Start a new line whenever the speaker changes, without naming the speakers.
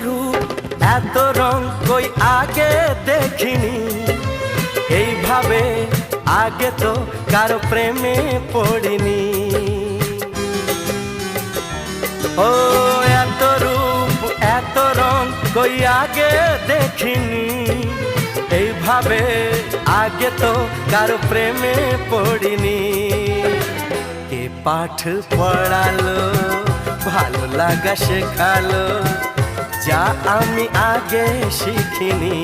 রূপ এত রং কই আগে দেখিনি, এইভাবে আগে তো কারো প্রেমে পড়িনি। ও এত রূপ এত রং কই আগে দেখিনি, এইভাবে আগে তো কারো প্রেমে পড়িনি। কে পাঠ পড়ালো, ভালো লাগা শেখালো, যা আমি আগে শিখিনি।